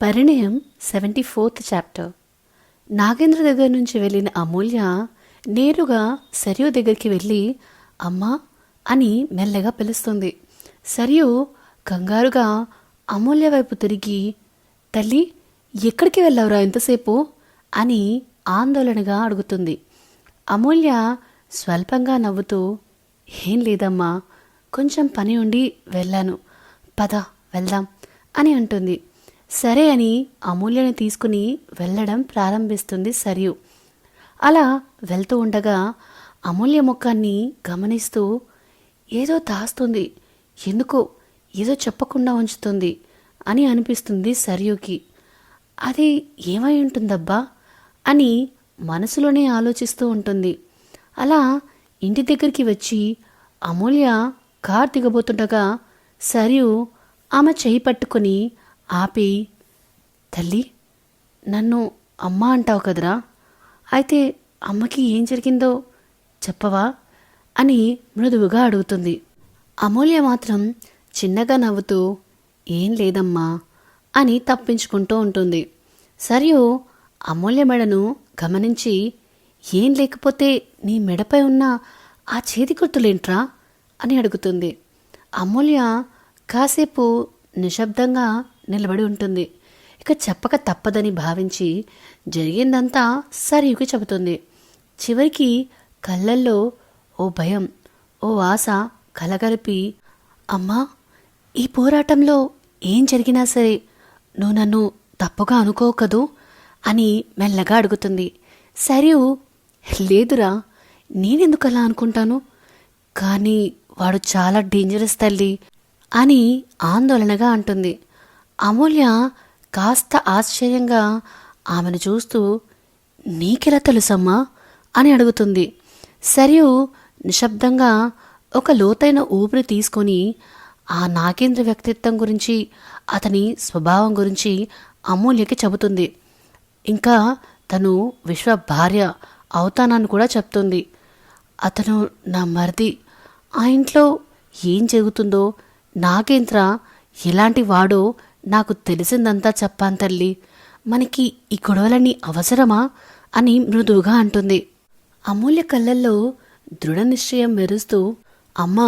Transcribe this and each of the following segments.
పరిణయం 74th chapter. Nagendra దగ్గర నుంచి వెళ్ళిన అమూల్య నేరుగా సరియు దగ్గరికి వెళ్ళి అమ్మా అని మెల్లగా పిలుస్తుంది. సరియు కంగారుగా అమూల్య వైపు తిరిగి తల్లి ఎక్కడికి వెళ్ళావురా ఎంతసేపు అని ఆందోళనగా అడుగుతుంది. అమూల్య స్వల్పంగా నవ్వుతూ ఏం లేదమ్మా, కొంచెం పని ఉండి వెళ్ళాను, పద వెళ్దాం అని అంటుంది. సరే అని అమూల్యని తీసుకుని వెళ్ళడం ప్రారంభిస్తుంది సరియు. అలా వెళ్తూ ఉండగా అమూల్య ముఖాన్ని గమనిస్తూ ఏదో దాస్తుంది, ఎందుకో ఏదో చెప్పకుండా ఉంచుతుంది అని అనిపిస్తుంది సరియుకి. అది ఏమై ఉంటుందబ్బా అని మనసులోనే ఆలోచిస్తూ ఉంటుంది. అలా ఇంటి దగ్గరికి వచ్చి అమూల్య కార్ దిగబోతుండగా సరియు ఆమె చేయి పట్టుకొని ఆపి తల్లి నన్ను అమ్మ అంటావు కదరా, అయితే అమ్మకి ఏం జరిగిందో చెప్పవా అని మృదువుగా అడుగుతుంది. అమూల్య మాత్రం చిన్నగా నవ్వుతూ ఏం లేదమ్మా అని తప్పించుకుంటూ ఉంటుంది. సరియు అమూల్య మెడను గమనించి ఏం లేకపోతే నీ మెడపై ఉన్న ఆ చేతి గుర్తులేంట్రా అని అడుగుతుంది. అమూల్య కాసేపు నిశ్శబ్దంగా నిలబడి ఉంటుంది. ఇక చెప్పక తప్పదని భావించి జరిగిందంతా సరియుకి చెబుతుంది. చివరికి కళ్ళల్లో ఓ భయం, ఓ ఆశ కలగలిపి అమ్మా ఈ పోరాటంలో ఏం జరిగినా సరే నువ్వు నన్ను తప్పుగా అనుకోకదు అని మెల్లగా అడుగుతుంది. సరియు లేదురా, నేనెందుకు అలా అనుకుంటాను, కానీ వాడు చాలా డేంజరస్ తల్లి అని ఆందోళనగా అంటుంది. అమూల్య కాస్త ఆశ్చర్యంగా ఆమెను చూస్తూ నీకెలా తెలుసమ్మా అని అడుగుతుంది. సరియు నిశ్శబ్దంగా ఒక లోతైన ఊపిరి తీసుకొని ఆ నాగేంద్ర వ్యక్తిత్వం గురించి, అతని స్వభావం గురించి అమూల్యకి చెబుతుంది. ఇంకా తను విశ్వ భార్య అవుతానని కూడా చెప్తుంది. అతను నా మరిది, ఆ ఇంట్లో ఏం జరుగుతుందో, నాగేంద్ర ఎలాంటి వాడో నాకు తెలిసిందంతా చెప్పాను తల్లి, మనకి ఈ గొడవలన్నీ అవసరమా అని మృదువుగా అంటుంది. అమూల్య కళ్ళల్లో దృఢ నిశ్చయం మెరుస్తూ అమ్మా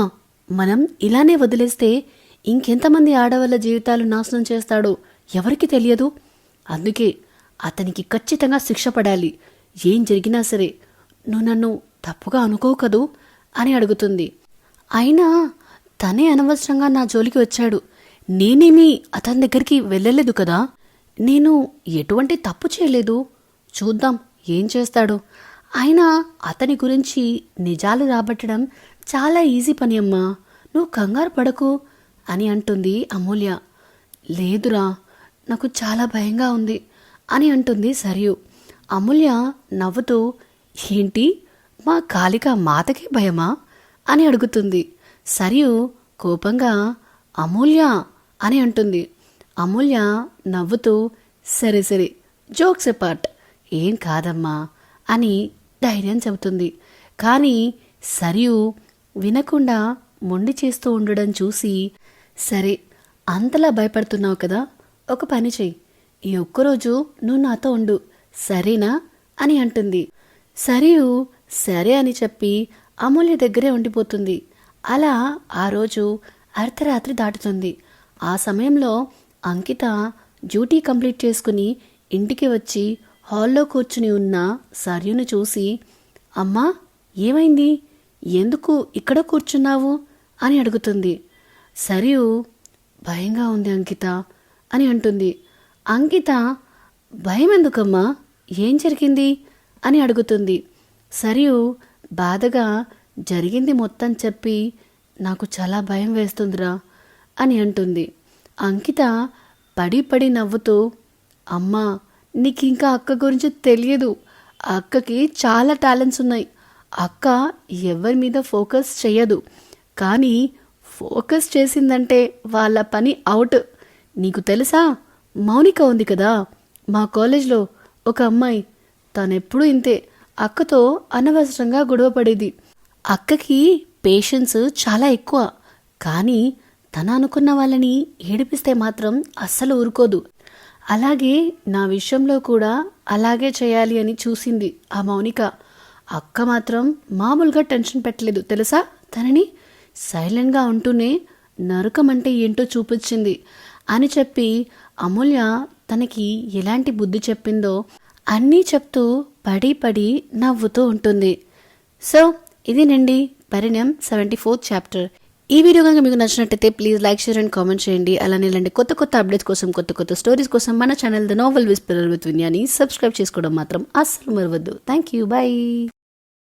మనం ఇలానే వదిలేస్తే ఇంకెంతమంది ఆడవాళ్ళ జీవితాలు నాశనం చేస్తాడో ఎవరికి తెలియదు, అందుకే అతనికి ఖచ్చితంగా శిక్ష పడాలి, ఏం జరిగినా సరే నువ్వు నన్ను తప్పుగా అనుకోకదు అని అడుగుతుంది. అయినా తనే అనవసరంగా నా జోలికి వచ్చాడు, నేనేమీ అతని దగ్గరికి వెళ్ళలేదు కదా, నేను ఎటువంటి తప్పు చేయలేదు, చూద్దాం ఏం చేస్తాడో, అయినా అతని గురించి నిజాలు రాబట్టడం చాలా ఈజీ పని అమ్మా, నువ్వు కంగారు పడకు అని అంటుంది అమూల్య. లేదురా, నాకు చాలా భయంగా ఉంది అని అంటుంది సరియు. అమూల్య నవ్వుతూ ఏంటి మా కాళిక మాతకి భయమా అని అడుగుతుంది. సరియు కోపంగా అమూల్య అని అంటుంది. అమూల్య నవ్వుతూ సరే సరే జోక్స్ ఎపార్ట్, ఏం కాదమ్మా అని ధైర్యం చెబుతుంది. కానీ సరియు వినకుండా మొండి చేస్తూ ఉండడం చూసి సరే అంతలా భయపడుతున్నావు కదా, ఒక పని చెయ్యి, ఈ ఒక్కరోజు నువ్వు నాతో ఉండు సరేనా అని అంటుంది. సరియు సరే అని చెప్పి అమూల్య దగ్గరే ఉండిపోతుంది. అలా ఆ రోజు అర్ధరాత్రి దాటుతుంది. ఆ సమయంలో అంకిత డ్యూటీ కంప్లీట్ చేసుకుని ఇంటికి వచ్చి హాల్లో కూర్చుని ఉన్న సర్యును చూసి అమ్మా ఏమైంది, ఎందుకు ఇక్కడ కూర్చున్నావు అని అడుగుతుంది. సరియు భయంగా ఉంది అంకిత అని అంటుంది. అంకిత భయం ఎందుకమ్మా, ఏం జరిగింది అని అడుగుతుంది. సరియు బాధగా జరిగింది మొత్తం చెప్పి నాకు చాలా భయం వేస్తుందిరా అని అంటుంది. అంకిత పడి పడి నవ్వుతూ అమ్మా నీకింకా అక్క గురించి తెలియదు, అక్కకి చాలా టాలెంట్స్ ఉన్నాయి, అక్క ఎవరి మీద ఫోకస్ చెయ్యదు, కానీ ఫోకస్ చేసిందంటే వాళ్ళ పని అవుట్. నీకు తెలుసా మౌనిక ఉంది కదా మా కాలేజ్లో ఒక అమ్మాయి, తనెప్పుడూ ఇంతే అక్కతో అనవసరంగా గొడవ పడేది. అక్కకి పేషెన్స్ చాలా ఎక్కువ, కానీ తన అనుకున్న వాళ్ళని ఏడిపిస్తే మాత్రం అస్సలు ఊరుకోదు. అలాగే నా విషయంలో కూడా అలాగే చేయాలి అని చూసింది ఆ మౌనిక. అక్క మాత్రం మామూలుగా టెన్షన్ పెట్టలేదు తెలుసా తనని. సైలెంట్గా ఉంటూనే నరకం అంటే ఏంటో చూపించింది అని చెప్పి అమూల్య తనకి ఎలాంటి బుద్ధి చెప్పిందో అన్నీ చెప్తూ పడి పడి నవ్వుతూ ఉంటుంది. సో ఇదేనండి పరిణయం 74th చాప్టర్. ఈ వీడియో కనుక మీకు నచ్చినట్టయితే please like, share and comment చేయండి. అలానే ఇలాంటి కొత్త కొత్త అప్డేట్స్ కోసం, కొత్త కొత్త స్టోరీస్ కోసం మన channel the novel whisperer with విన్యాని సబ్స్క్రైబ్ చేసుకోవడం మాత్రం అస్సలు మరవద్దు. Thank you, bye.